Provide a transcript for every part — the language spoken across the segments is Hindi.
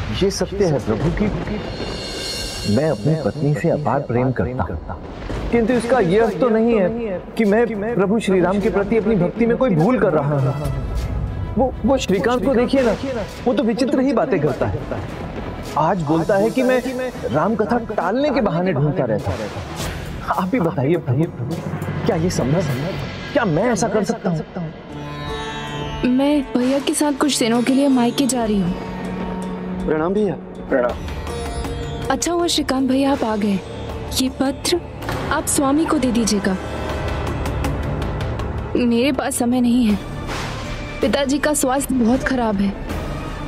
ये सत्य है प्रभु कि मैं अपनी पत्नी से अपार प्रेम करता हूँ, किंतु इसका यह अर्थ तो नहीं है कि मैं प्रभु श्री राम के प्रति अपनी भक्ति में कोई भूल कर रहा हूँ। वो श्रीकांत को देखिए ना, वो तो विचित्र ही बातें करता है। आज बोलता है कि मैं राम कथा टालने के बहाने ढूंढता रहता। आप ही बताइए प्रभु, क्या ये संभव है? क्या मैं ऐसा कर सकता हूँ? मैं भैया के साथ कुछ दिनों के लिए मायके जा रही हूँ। प्रणाम भैया। प्रणाम। अच्छा हुआ श्रीकांत भैया आप आ गए। ये पत्र आप स्वामी को दे दीजिएगा। मेरे पास समय नहीं है। पिताजी का स्वास्थ्य बहुत खराब है,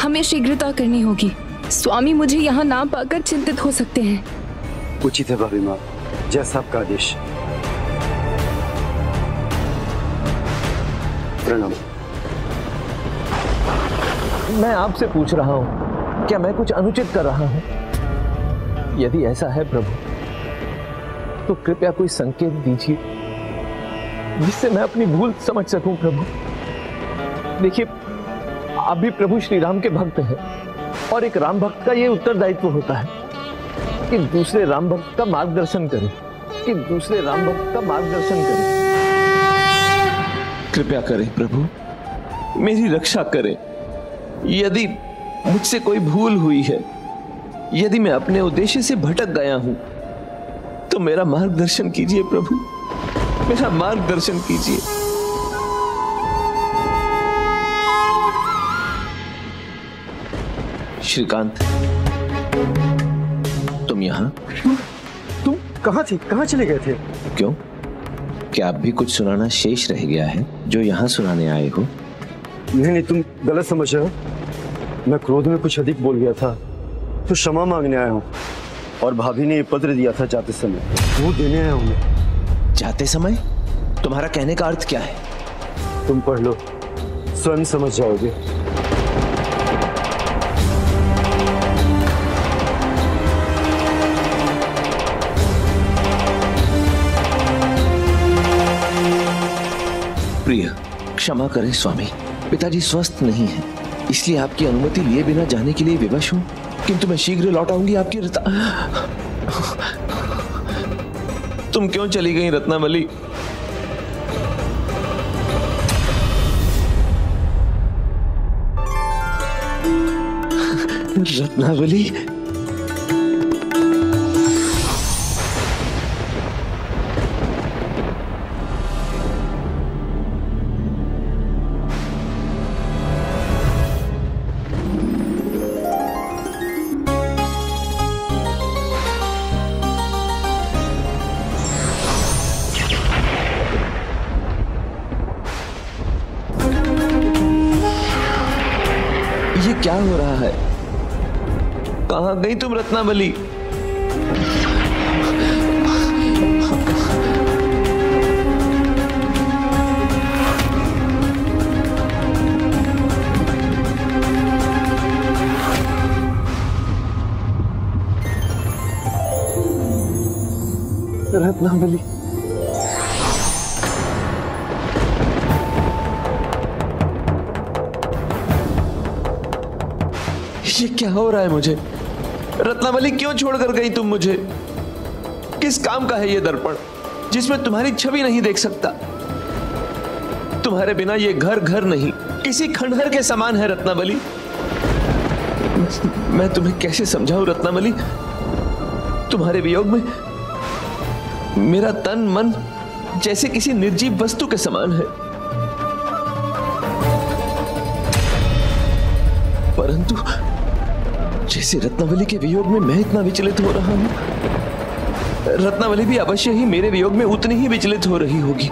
हमें शीघ्रता करनी होगी। स्वामी मुझे यहाँ ना पाकर चिंतित हो सकते हैं। उचित है भाभी माँ, जैसा आपका आदेश। प्रणाम। मैं आपसे पूछ रहा हूँ, क्या मैं कुछ अनुचित कर रहा हूँ? यदि ऐसा है प्रभु, तो कृपया कोई संकेत दीजिए जिससे मैं अपनी भूल समझ सकूं प्रभु। देखिए, आप भी प्रभु श्री राम के भक्त हैं और एक राम भक्त का यह उत्तरदायित्व होता है कि दूसरे राम भक्त का मार्गदर्शन करें, कृपया करें प्रभु, मेरी रक्षा करें। यदि मुझसे कोई भूल हुई है, यदि मैं अपने उद्देश्य से भटक गया हूं, तो मेरा मार्गदर्शन कीजिए प्रभु, मेरा मार्गदर्शन कीजिए। श्रीकांत, तुम यहाँ? तुम कहाँ थे? कहाँ चले गए थे? क्यों, क्या अब भी कुछ सुनाना शेष रह गया है जो यहाँ सुनाने आए हो? नहीं, तुम गलत समझ रहे हो। मैं क्रोध में कुछ अधिक बोल गया था, तो क्षमा मांगने आया हूँ। और भाभी ने ये पत्र दिया था जाते समय, वो देने आया हूँ। जाते समय? तुम्हारा कहने का अर्थ क्या है? तुम पढ़ लो, स्वयं समझ जाओगे। प्रिय, क्षमा करें स्वामी, पिताजी स्वस्थ नहीं है, इसलिए आपकी अनुमति लिए बिना जाने के लिए विवश हूं, किंतु मैं शीघ्र लौट आऊंगी आपकी तुम क्यों चली गई रत्नावली? रत्नावली, ये क्या हो रहा है? कहां गई तुम रत्नावली? रत्नावली, ये क्या हो रहा है मुझे? रत्नावली, क्यों छोड़कर गई तुम मुझे? किस काम का है ये दर्पण जिसमें तुम्हारी छवि नहीं देख सकता? तुम्हारे बिना ये घर घर नहीं, किसी खंडहर के समान है रत्नावली। मैं तुम्हें कैसे समझाऊं रत्नावली? तुम्हारे वियोग में मेरा तन मन जैसे किसी निर्जीव वस्तु के समान है। परंतु जैसे रत्नावली के वियोग में मैं इतना विचलित हो रहा हूं, रत्नावली भी अवश्य ही मेरे वियोग में उतनी ही विचलित हो रही होगी।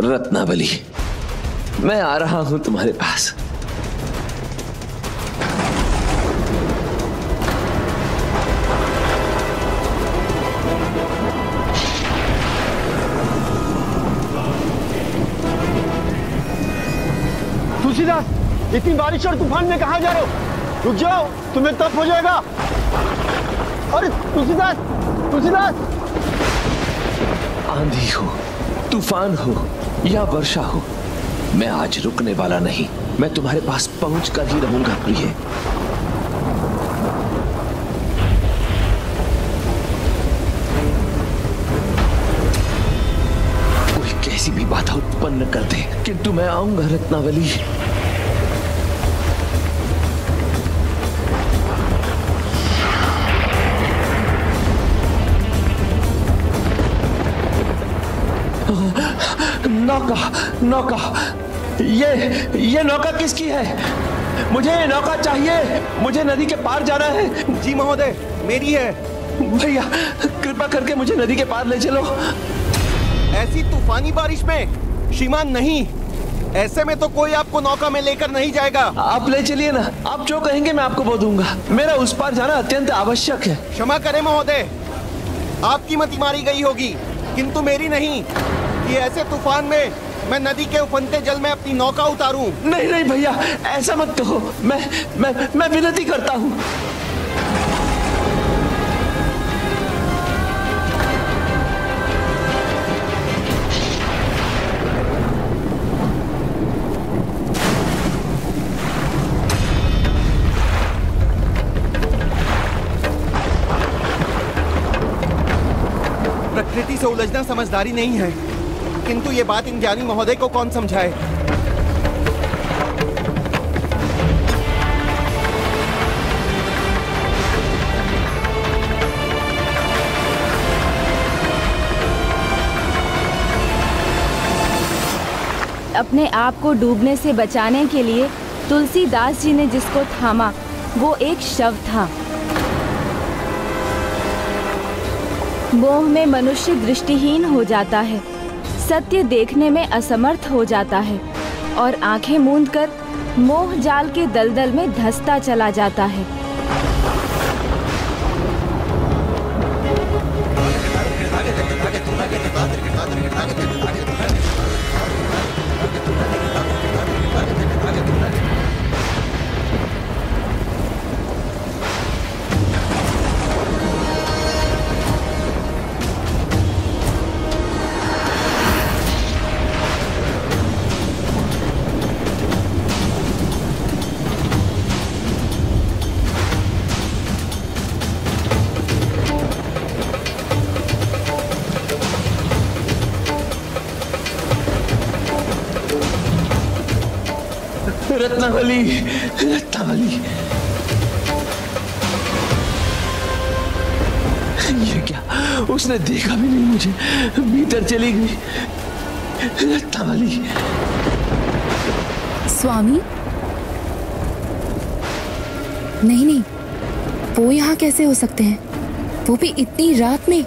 रत्नावली, मैं आ रहा हूं तुम्हारे पास। तुलसीदास, इतनी बारिश और तूफान में कहां जा रहे हो? रुक जाओ, तुम्हें तप हो जाएगा। अरे तुलसीदास, तुलसीदास! आंधी हो, तूफान हो या वर्षा हो, मैं आज रुकने वाला नहीं। मैं तुम्हारे पास पहुंच कर ही रहूंगा प्रिय। कोई कैसी भी बाधा उत्पन्न कर दे, किंतु मैं आऊंगा रत्नावली। नौका, नौका, ये नौका किसकी है? मुझे ये नौका चाहिए, मुझे नदी के पार जाना है। जी महोदय, मेरी है। भैया कृपा करके मुझे नदी के पार ले चलो। ऐसी तूफानी बारिश में श्रीमान नहीं, ऐसे में तो कोई आपको नौका में लेकर नहीं जाएगा। आप ले चलिए ना, आप जो कहेंगे मैं आपको वो दूंगा। मेरा उस पार जाना अत्यंत आवश्यक है। क्षमा करें महोदय, आपकी मति मारी गई होगी, किंतु मेरी नहीं। कि ऐसे तूफान में मैं नदी के उफनते जल में अपनी नौका उतारूं? नहीं नहीं भैया, ऐसा मत कहो। मैं विनती करता हूँ। प्रकृति से उलझना समझदारी नहीं है, किंतु ये बात इन ज्ञानी महोदय को कौन समझाए? अपने आप को डूबने से बचाने के लिए तुलसीदास जी ने जिसको थामा वो एक शव था। मोह में मनुष्य दृष्टिहीन हो जाता है, सत्य देखने में असमर्थ हो जाता है और आंखें मूंदकर मोह जाल के दलदल में धंसता चला जाता है। रत्नावली, रत्नावली, ये क्या? उसने देखा भी नहीं मुझे, भीतर चली गई। रत्नावली। स्वामी, नहीं नहीं, वो यहाँ कैसे हो सकते हैं? वो भी इतनी रात में,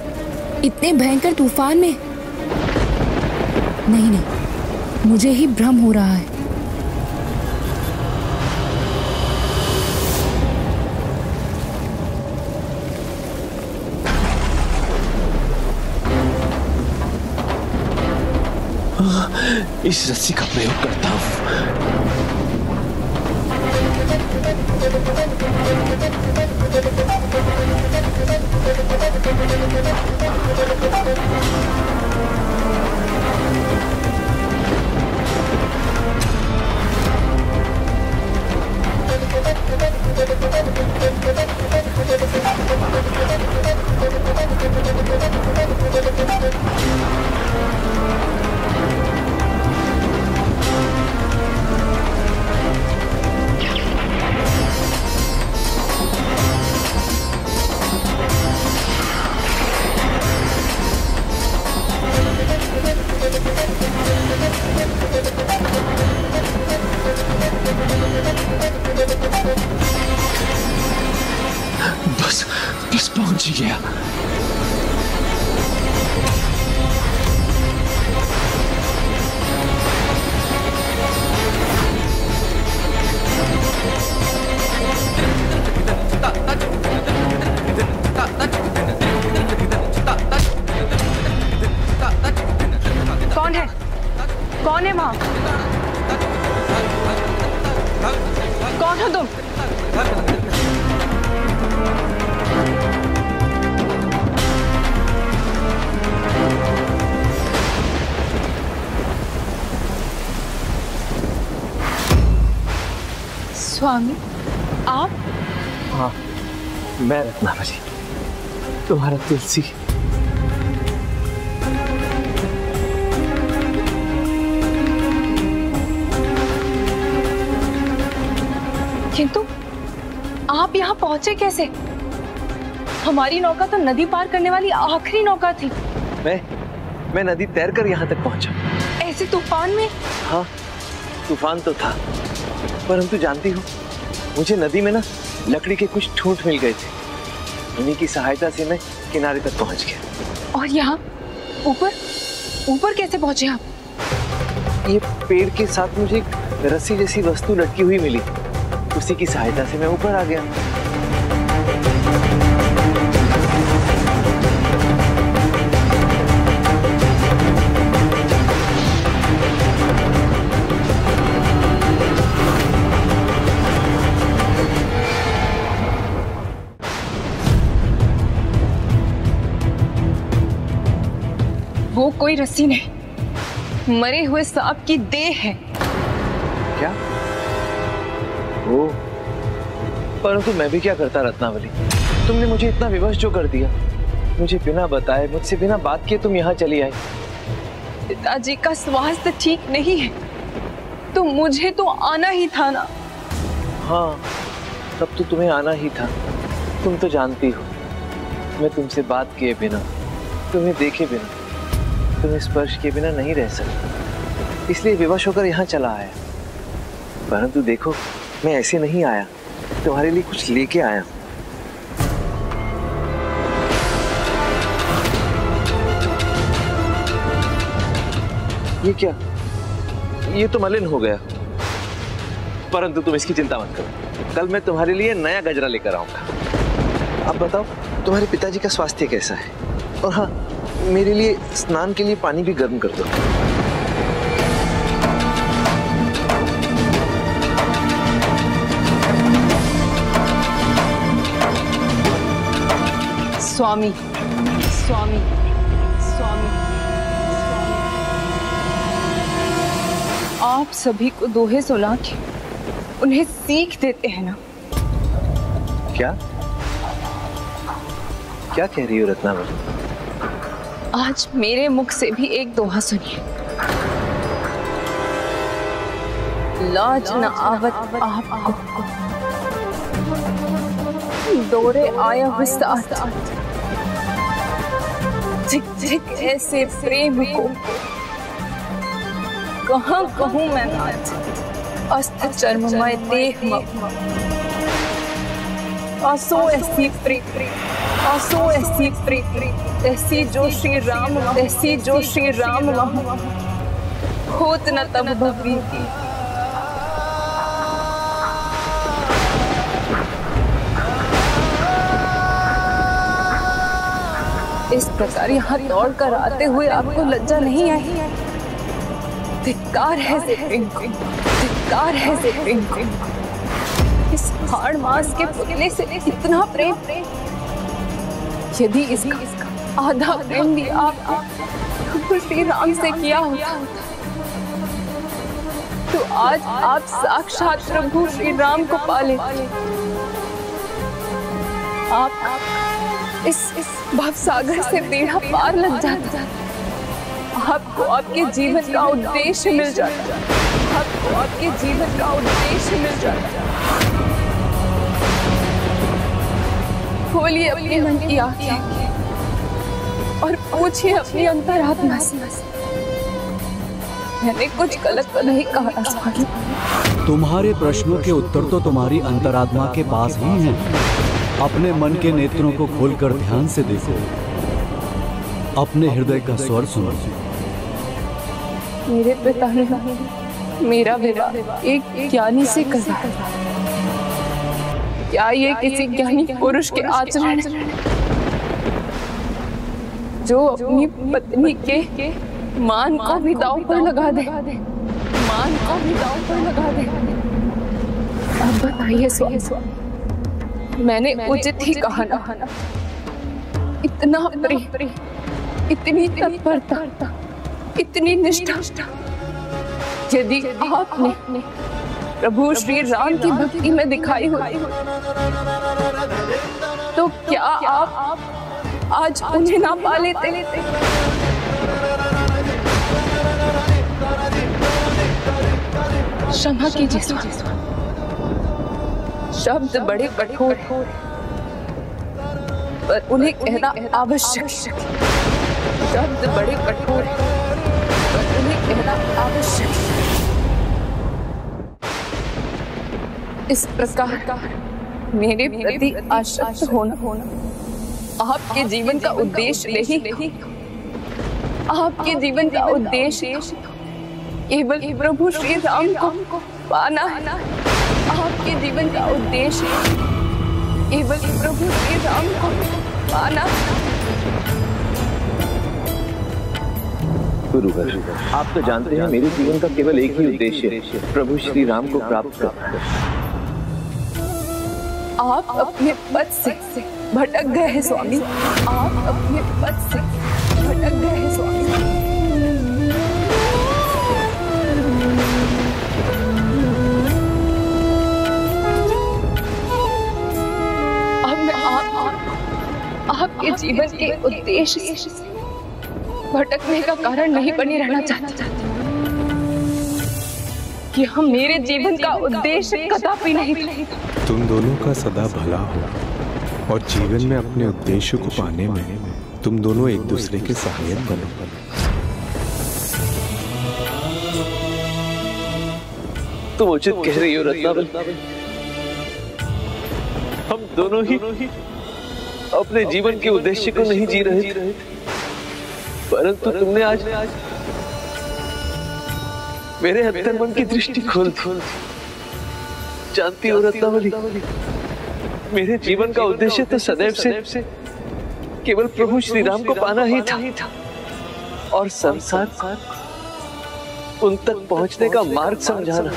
इतने भयंकर तूफान में। नहीं नहीं, मुझे ही भ्रम हो रहा है। इस रस्सी का प्रयोग करता हूं। बस पहुंच गया। कौन है? कौन है वहाँ? कौन हो तुम? स्वामी आप? हाँ, मैं रत्नावली, तुम्हारा तुलसी। किंतु आप यहाँ पहुंचे कैसे? हमारी नौका तो नदी पार करने वाली आखिरी नौका थी। मैं नदी तैरकर यहाँ तक पहुंचा। ऐसे तूफान में? हाँ, तूफान तो था, परंतु जानती हो, मुझे नदी में ना लकड़ी के कुछ ठूंठ मिल गए थे। उन्हीं की सहायता से मैं किनारे तक पहुंच गया। और यहाँ ऊपर ऊपर कैसे पहुंचे आप? ये पेड़ के साथ मुझे एक रस्सी जैसी वस्तु लटकी हुई मिली, उसी की सहायता से मैं ऊपर आ गया। वो कोई रस्सी नहीं, मरे हुए सांप की देह है। क्या? ओ, परंतु मैं भी क्या करता रत्नावली, तुमने मुझे इतना विवश जो कर दिया। मुझे बिना बताए, मुझसे बिना बात किए तुम यहाँ चली आई। पिताजी का स्वास्थ्य ठीक नहीं है, तो मुझे तो आना ही था ना। हाँ, तब तो तुम्हें आना ही था। तुम तो जानती हो, मैं तुमसे बात किए बिना, तुम्हें देखे बिना, तुम्हें स्पर्श किए बिना नहीं रह सकता। इसलिए विवश होकर यहाँ चला आया। परंतु देखो, मैं ऐसे नहीं आया, तुम्हारे लिए कुछ लेके आया। ये क्या? ये तो मलिन हो गया, परंतु तुम इसकी चिंता मत करो। कल मैं तुम्हारे लिए नया गजरा लेकर आऊंगा। अब बताओ, तुम्हारे पिताजी का स्वास्थ्य कैसा है? और हाँ, मेरे लिए स्नान के लिए पानी भी गर्म कर दो। स्वामी, स्वामी, स्वामी, आप सभी को दोहे सुना के उन्हें सीख देते हैं ना? क्या क्या कह रही हो रत्नावली? आज मेरे मुख से भी एक दोहा सुनिए। लाज न आवत आपको, दौरे आया हूँ साथ, झिक झिक ऐसे प्रेम को कहाँ कहूँ मैं नाथ, अस्त चर्ममय देह आसो ऐसी प्रीत, आसो ऐसी प्रीत, ऐसी जो श्री राम, ऐसी जो श्री राम वहाँ होत न तब भगवती। इस प्रकार यहाँ दौड़ कर आते हुए आपको लज्जा नहीं आई? धिक्कार है ज़ेप्रिन को, धिक्कार है ज़ेप्रिन को। इस हाड़ मास के पुतले से इतना प्रेम, यदि इसका आधा प्रेम भी आपको श्री राम से किया होता तो आज आप साक्षात प्रभु श्री राम को पाले। आप इस भवसागर से बेड़ा पार लग जाता, आपको आपके जीवन का उद्देश्य मिल जाता, आपको आपके जीवन का उद्देश्य मिल जाता। खोलिए अपने मन की आंखें और पूछिए अपनी अंतरात्मा से, मैंने कुछ गलत तो नहीं कहा स्वामी? तुम्हारे प्रश्नों के उत्तर तो तुम्हारी अंतरात्मा के पास ही हैं। अपने मन के नेत्रों को खोलकर ध्यान से देखो, अपने हृदय का स्वर सुनो। मेरे पिता ने मेरा विवाह एक ज्ञानी से करा। क्या ये किसी ज्ञानी पुरुष के आचरण जो अपनी पत्नी के मान को भी दांव पर लगा दे, मान को भी दांव पर लगा दे? अब बताइए स्वामी, मैंने उचित ही कहा ना? इतना प्रेम, इतनी तत्परता, इतनी निष्ठा, यदि आपने प्रभु श्री राम की भक्ति में दिखाई हुई, तो क्या आप आज उन्हें ना पा लेते? क्षमा कीजिए स्वामी, शब्द बड़े कठोर हैं, पर उन्हें कहना आवश्यक। शब्द बड़े कठोर हैं, पर उन्हें कहना आवश्यक। इस प्रकार मेरे प्रति आसक्त होना आपके जीवन का उद्देश्य नहीं। आपके जीवन का उद्देश्य केवल प्रभु श्री राम को पाना है। आपके जीवन का उद्देश्य केवल प्रभु श्री राम को पाना। गुरुवर, आप तो जानते हैं मेरे जीवन का केवल एक ही उद्देश्य है, प्रभु श्री राम को प्राप्त करना है। आप अपने पद से भटक गए हैं स्वामी। आप अपने पद से भटक गए हैं स्वामी। अब मैं आपके जीवन के उद्देश्य से भटकने का कारण नहीं बनी रहना चाहती कि हम मेरे जीवन का उद्देश्य कदापि नहीं। तुम दोनों का सदा भला हो और जीवन में अपने उद्देश्य को पाने में तुम दोनों एक दूसरे के सहायक बनो। तुम उचित कह रही हो रत्नावल। हम दोनों ही अपने जीवन के उद्देश्य को नहीं जी रहे थे, परंतु तुमने आज मेरे अंतर्मन की दृष्टि खोल दी। जानती हो रत्नावली, मेरे जीवन का उद्देश्य तो सदैव से केवल प्रभु श्री राम को पाना ही था, और संसार उन तक पहुंचने का मार्ग समझाना,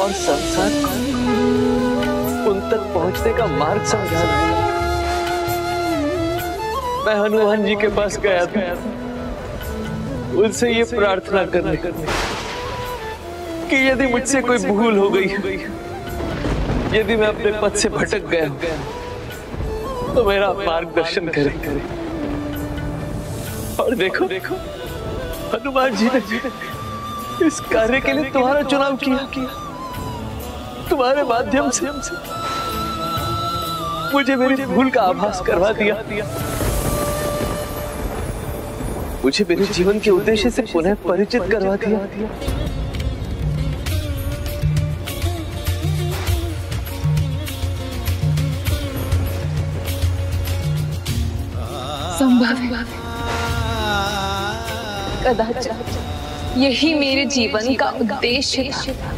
और संसार उन तक पहुंचने का मार्ग समझाना। मैं हनुमान जी के पास गया था उनसे ये प्रार्थना करने कि यदि मुझसे कोई भूल हो गई, यदि मैं अपने पथ से भटक गया तो मेरा मार्गदर्शन करें। और देखो हनुमान जी ने इस कार्य के लिए तुम्हारा चुनाव किया। तुम्हारे माध्यम से मुझे मेरी भूल का आभास करवा दिया। मुझे मेरे जीवन के उद्देश्य से पुनः परिचित करवा दिया। संभव है, कदाचित यही मेरे जीवन का उद्देश्य था।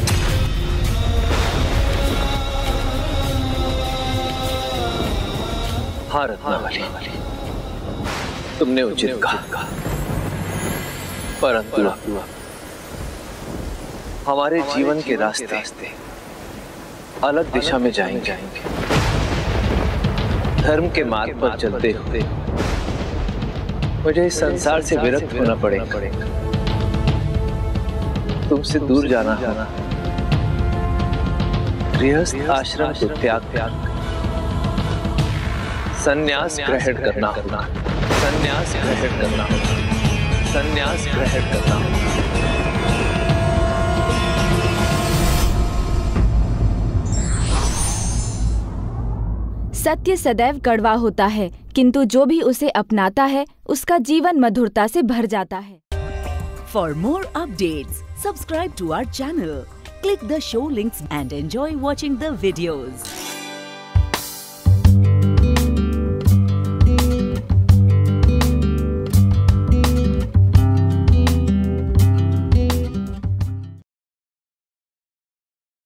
हाँ रत्नावली, तुमने उचित कहा, परंतु हमारे जीवन के रास्ते अलग दिशा में जाएंगे। धर्म के मार्ग पर चलते हुए मुझे इस संसार से विरक्त होना पड़ेगा। तुमसे दूर जाना होगा, गृहस्थ आश्रम को त्याग संन्यास ग्रहण करना होगा। संन्यास ग्रहण करना होगा। संन्यास ग्रहण करना होगा। सत्य सदैव कड़वा होता है, किंतु जो भी उसे अपनाता है उसका जीवन मधुरता से भर जाता है। For more updates, subscribe to our channel, click the show links and enjoy watching the videos.